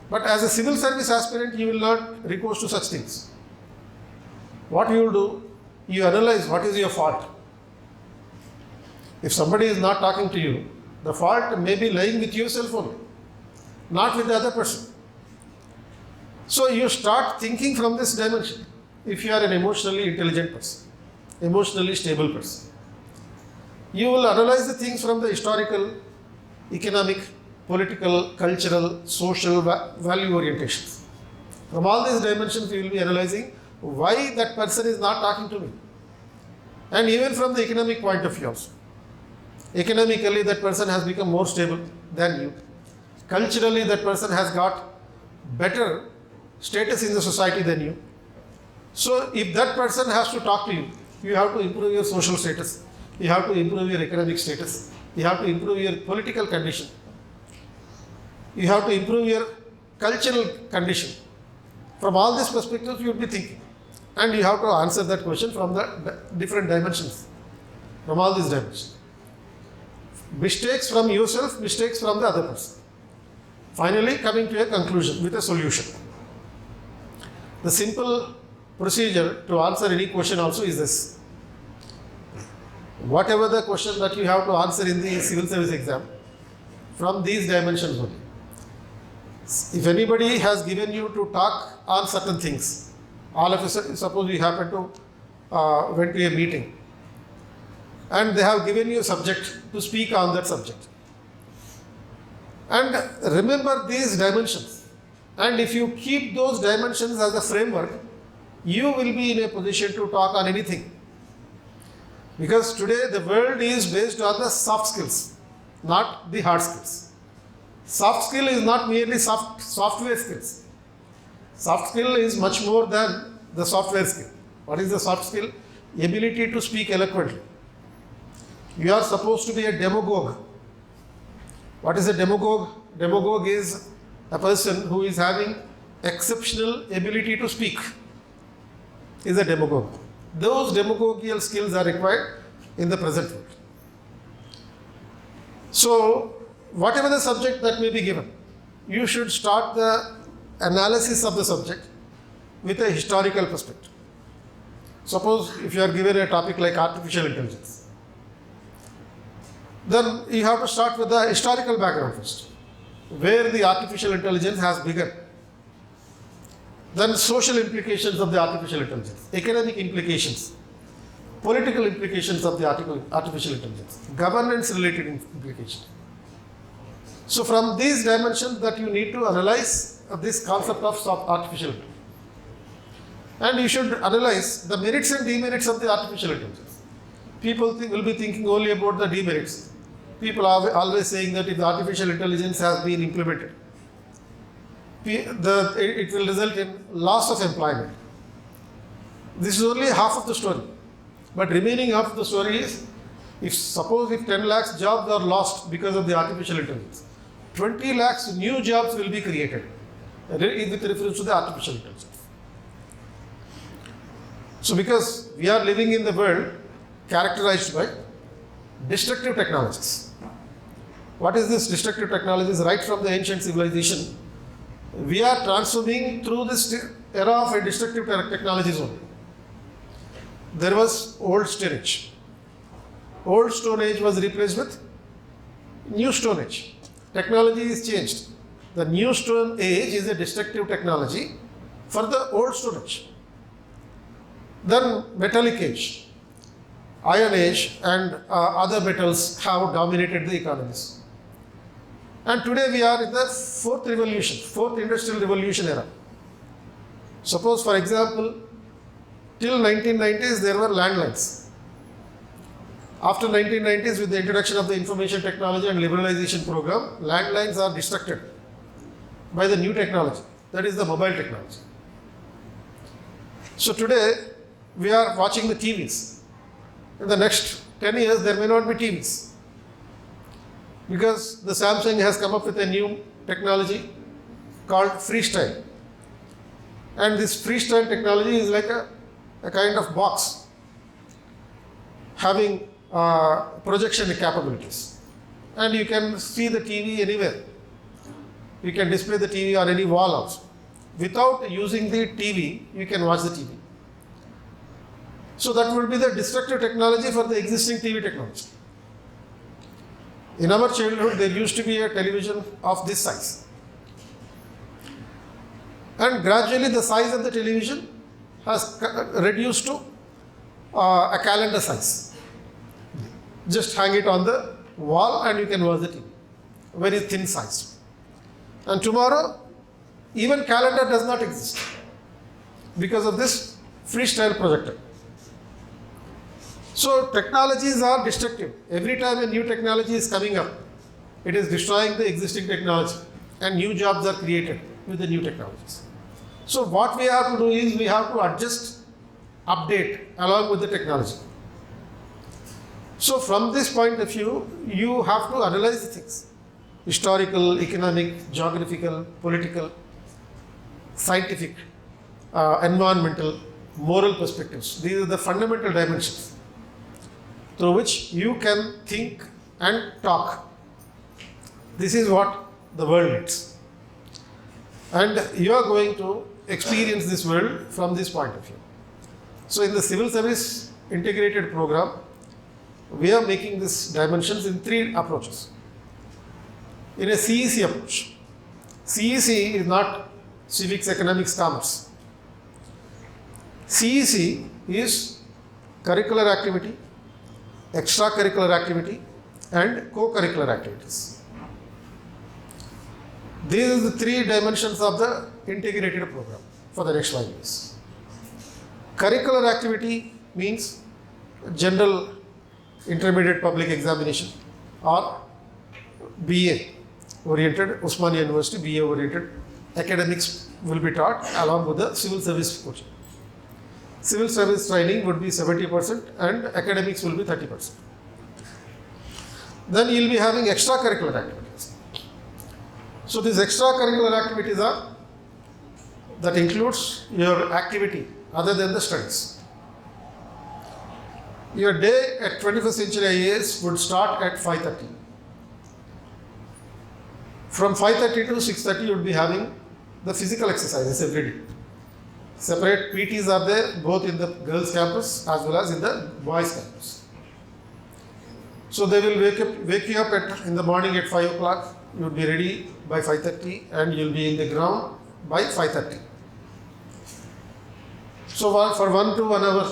But as a civil service aspirant, you will not recourse to such things. What you will do, you analyze what is your fault. If somebody is not talking to you, the fault may be lying with yourself only, not with the other person. So you start thinking from this dimension. If you are an emotionally intelligent person, emotionally stable person, you will analyze the things from the historical, economic, political, cultural, social, value orientations. From all these dimensions, you will be analyzing why that person is not talking to me. And even from the economic point of view also. Economically, that person has become more stable than you. Culturally, that person has got better status in the society than you. So if that person has to talk to you, you have to improve your social status. You have to improve your economic status. You have to improve your political condition. You have to improve your cultural condition. From all these perspectives, you will be thinking. And you have to answer that question from the different dimensions, from all these dimensions. Mistakes from yourself, mistakes from the other person. Finally, coming to a conclusion with a solution. The simple procedure to answer any question also is this. Whatever the question that you have to answer in the civil service exam, from these dimensions only. If anybody has given you to talk on certain things, all of a sudden, suppose you happen to went to a meeting and they have given you a subject to speak on that subject. And remember these dimensions. And if you keep those dimensions as a framework, you will be in a position to talk on anything. Because today the world is based on the soft skills, not the hard skills. Soft skill is not merely software skills. Soft skill is much more than the software skill. What is the soft skill? Ability to speak eloquently. You are supposed to be a demagogue. What is a demagogue? Demagogue is a person who is having exceptional ability to speak. Is a demagogue. Those demagogical skills are required in the present world. So, whatever the subject that may be given, you should start the analysis of the subject with a historical perspective. Suppose if you are given a topic like artificial intelligence, then you have to start with the historical background first, where the artificial intelligence has begun. Then social implications of the artificial intelligence, economic implications, political implications of the artificial intelligence, governance related implications. So from these dimensions that you need to analyze this concept of artificial intelligence. And you should analyze the merits and demerits of the artificial intelligence. People will be thinking only about the demerits. People are always saying that if the artificial intelligence has been implemented, it will result in loss of employment. This is only half of the story. But remaining half of the story is, suppose 10 lakhs jobs are lost because of the artificial intelligence, 20 lakhs new jobs will be created with reference to the artificial intelligence. So because we are living in the world characterized by destructive technologies. What is this destructive technologies? Right from the ancient civilization, we are transforming through this era of destructive technologies only. There was old Stone Age. Old Stone Age was replaced with New Stone Age. Technology is changed. The New Stone Age is a destructive technology for the Old Stone Age. Then Metallic Age, Iron Age and other metals have dominated the economies. And today we are in the fourth industrial revolution era. Suppose for example, till 1990s there were landlines. After 1990s, with the introduction of the information technology and liberalization program, landlines are destructed by the new technology, that is the mobile technology. So today we are watching the TVs. In the next 10 years there may not be TVs, because the Samsung has come up with a new technology called freestyle. And this freestyle technology is like a kind of box having projection capabilities. And you can see the TV anywhere. You can display the TV on any wall also. Without using the TV, you can watch the TV. So that would be the destructive technology for the existing TV technology. In our childhood, there used to be a television of this size. And gradually the size of the television has reduced to a calendar size. Just hang it on the wall and you can watch the TV. Very thin size. And tomorrow, even calendar does not exist because of this freestyle projector. So technologies are destructive. Every time a new technology is coming up, it is destroying the existing technology and new jobs are created with the new technologies. So what we have to do is we have to adjust, update along with the technology. So from this point of view, you have to analyze the things. Historical, economic, geographical, political, scientific, environmental, moral perspectives. These are the fundamental dimensions through which you can think and talk. This is what the world needs. And you are going to experience this world from this point of view. So in the civil service integrated program, we are making these dimensions in 3 approaches. In a CEC approach. CEC is not civics, economics, commerce. CEC is curricular activity, extracurricular activity, and co-curricular activities. These are the 3 dimensions of the integrated program for the next 5 years. Curricular activity means general intermediate public examination or BA oriented, Osmania University BA oriented academics will be taught along with the civil service coaching. Civil service training would be 70% and academics will be 30%. Then you will be having extracurricular activities. So these extracurricular activities are, that includes your activity other than the studies. Your day at 21st Century IAS would start at 5:30. From 5:30 to 6:30 you would be having the physical exercises every day. Separate PTs are there both in the girls campus as well as in the boys campus. So they will wake you up in the morning at 5 o'clock. You would be ready by 5:30 and you will be in the ground by 5:30. So for 1 to 1 hour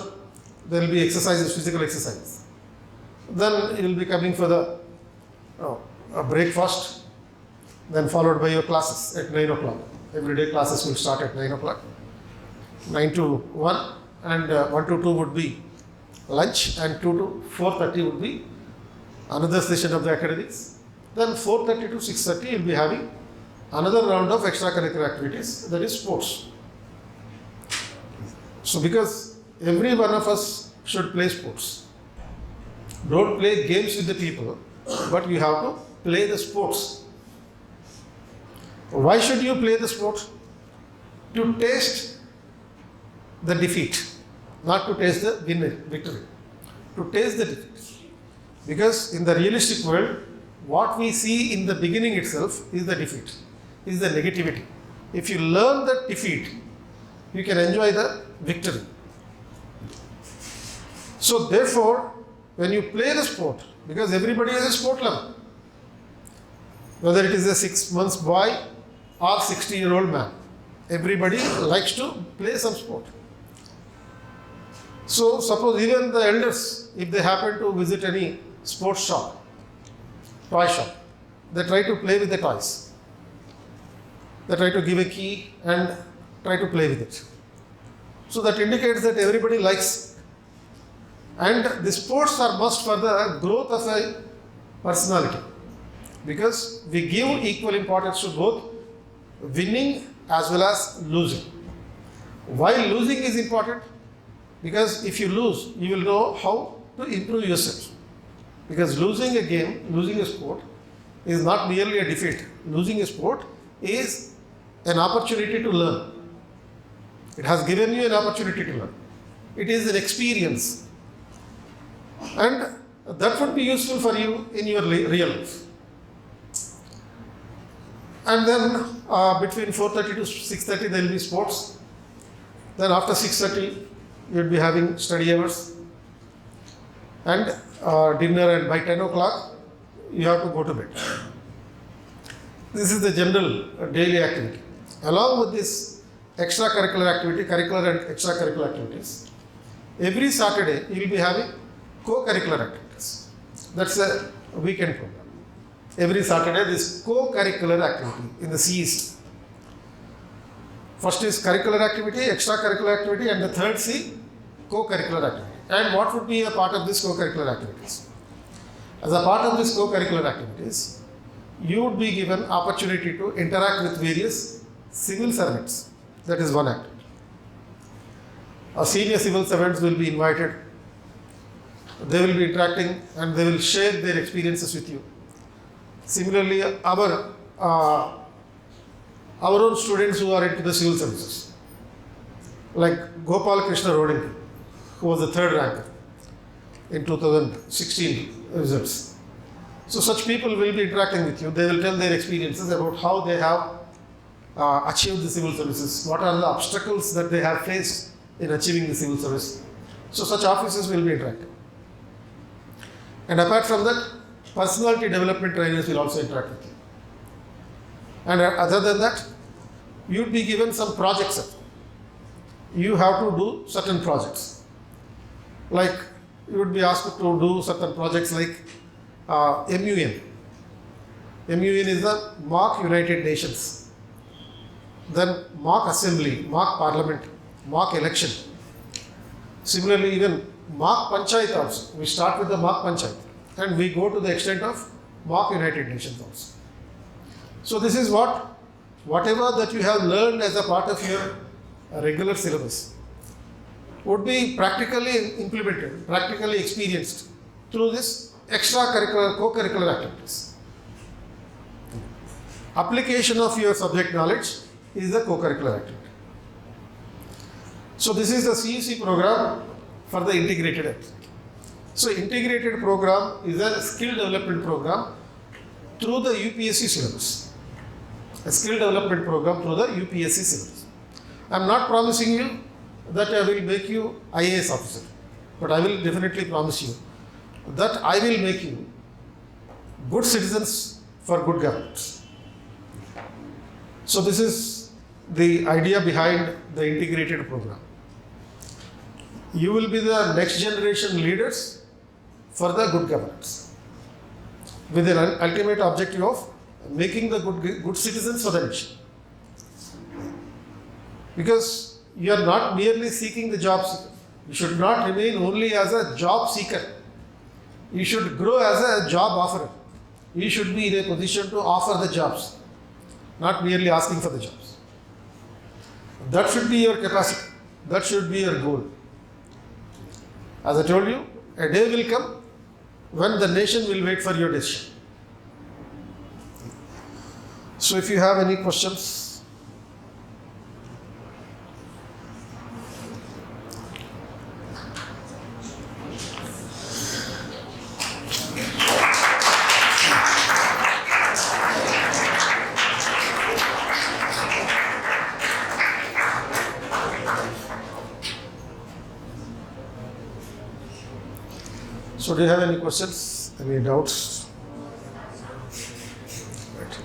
there will be exercises, physical exercises. Then you will be coming for the breakfast, then followed by your classes at 9 o'clock. Every day classes will start at 9 o'clock. 9 to 1 and 1 to 2 would be lunch and 2 to 4:30 would be another session of the academics. Then 4:30 to 6:30 you will be having another round of extracurricular activities, that is sports. So because every one of us should play sports. Don't play games with the people, but you have to play the sports. Why should you play the sport? To taste the defeat, not to taste the victory. To taste the defeat. Because in the realistic world, what we see in the beginning itself is the defeat, is the negativity. If you learn the defeat, you can enjoy the victory. So therefore, when you play the sport, because everybody has a sport level, whether it is a 6 months boy or 60-year-old man, everybody likes to play some sport. So suppose even the elders, if they happen to visit any sports shop, toy shop, they try to play with the toys. They try to give a key and try to play with it. So that indicates that everybody likes. And the sports are must for the growth of a personality. Because we give equal importance to both winning as well as losing. Why losing is important? Because if you lose, you will know how to improve yourself. Because losing a game, losing a sport is not merely a defeat. Losing a sport is an opportunity to learn. It has given you an opportunity to learn. It is an experience. And that would be useful for you in your real life. And then between 4:30 to 6:30 there will be sports. Then after 6:30 you will be having study hours and dinner, and by 10 o'clock you have to go to bed. This is the general daily activity. Along with this extracurricular activity, curricular and extracurricular activities, every Saturday you will be having co-curricular activities. That's a weekend program. Every Saturday this co-curricular activity in the C's. First is curricular activity, extracurricular activity, and the third C, co-curricular activity. And what would be a part of this co-curricular activities? As a part of this co-curricular activities, you would be given opportunity to interact with various civil servants. That is one activity. Senior civil servants will be invited. They will be interacting and they will share their experiences with you. Similarly, our own students who are into the civil services, like Krishna ThariKrishna, who was the third ranker in 2016 results. So such people will be interacting with you. They will tell their experiences about how they have achieved the civil services, what are the obstacles that they have faced in achieving the civil service. So such officers will be interacting. And apart from that, personality development trainers will also interact with you. And other than that, you would be given some projects. You have to do certain projects. Like you would be asked to do certain projects like MUN. MUN is the Mock United Nations. Then Mock Assembly, Mock Parliament, Mock Election. Similarly, even Mock Panchayat also. We start with the Mock Panchayat and we go to the extent of Mock United Nations also. So this is whatever that you have learned as a part of your regular syllabus would be practically implemented, practically experienced through this extracurricular, co-curricular activities. Application of your subject knowledge is the co-curricular activity. So this is the CEC program for the integrated activity. So integrated program is a skill development program through the UPSC syllabus. A skill development program through the UPSC syllabus. I am not promising you that I will make you IAS officer, but I will definitely promise you that I will make you good citizens for good governance. So this is the idea behind the integrated program. You will be the next generation leaders for the good governance with an ultimate objective of making the good citizens for the nation. Because you are not merely seeking the job seeker. You should not remain only as a job seeker. You should grow as a job offerer. You should be in a position to offer the jobs, not merely asking for the jobs. That should be your capacity. That should be your goal. As I told you, a day will come when the nation will wait for your decision. So if you have any questions, so do you have any questions, any doubts? Right.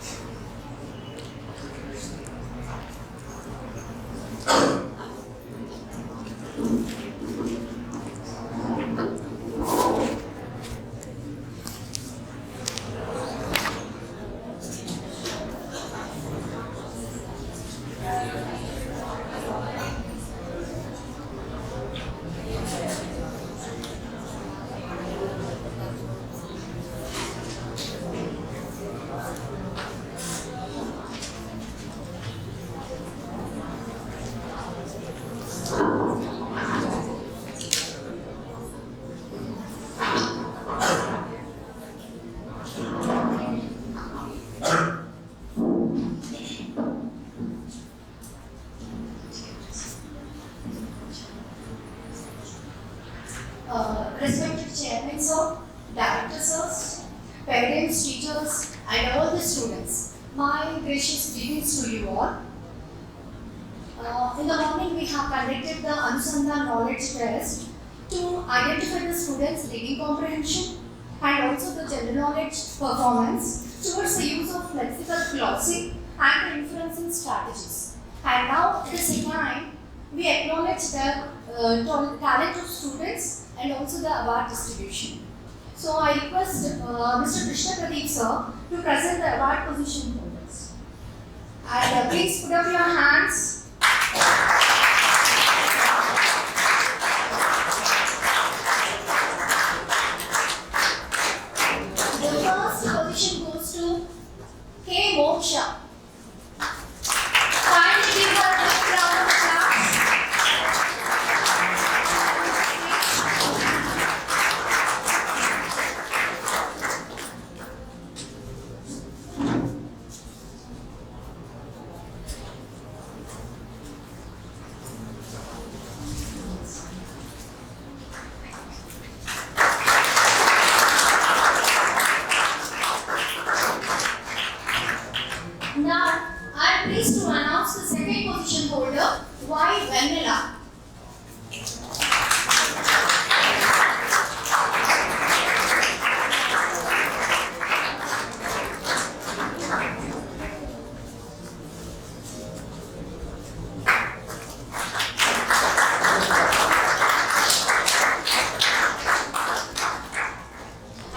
Respected Chairman Sir, Director Sirs, parents, teachers and all the students, my gracious greetings to you all. In the morning we have conducted the Anusandhan Knowledge Test to identify the students' reading comprehension and also the general knowledge performance towards the use of lexical glossy and the inferencing strategies. And now at the same time, we acknowledge the talent of students and also the award distribution. So I request Mr. Krishna Pradeep sir to present the award position holders. And please put up your hands. The first position goes to K. Moksha. Kindly give her a big round of applause. Vennela.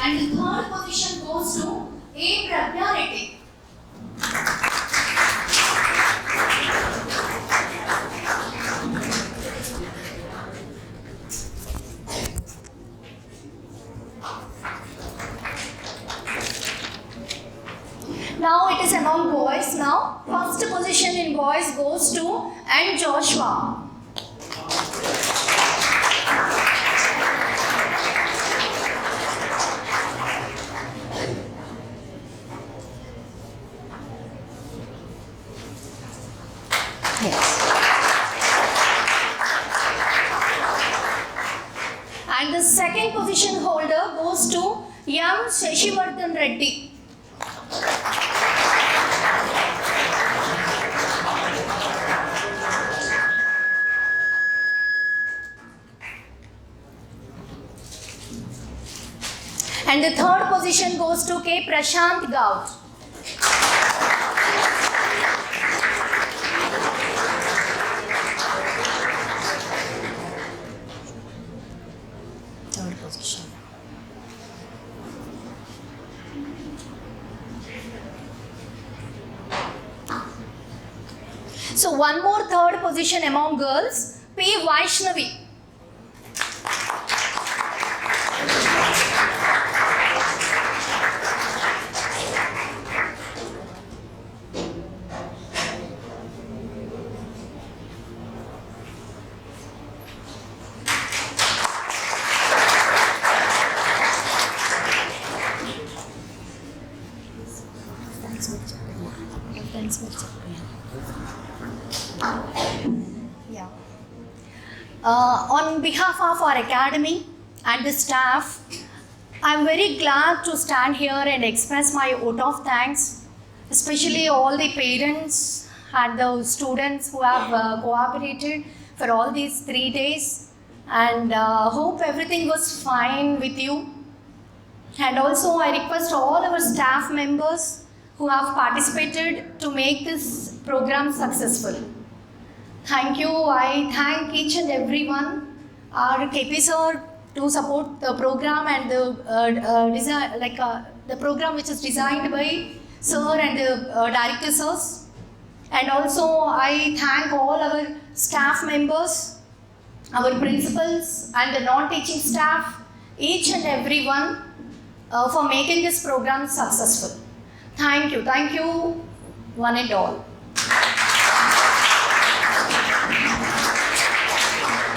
And the third position goes to A. Pradyariti. Now it is among boys now. First position in boys goes to N. Joshua. And the second position holder goes to M. Shashivardhan Reddy. And the third position goes to K. Prashant Gaut. Third position. So one more third position among girls, P. Vaishnavi. Yeah. On behalf of our academy and the staff, I am very glad to stand here and express my vote of thanks, especially all the parents and the students who have cooperated for all these 3 days, and hope everything was fine with you. And also I request all our staff members who have participated to make this program successful. Thank you. I thank each and everyone, our KPsir, to support the program and the program which is designed by Sir and the Director Sirs. And also I thank all our staff members, our principals and the non-teaching staff, each and everyone for making this program successful. Thank you one and all.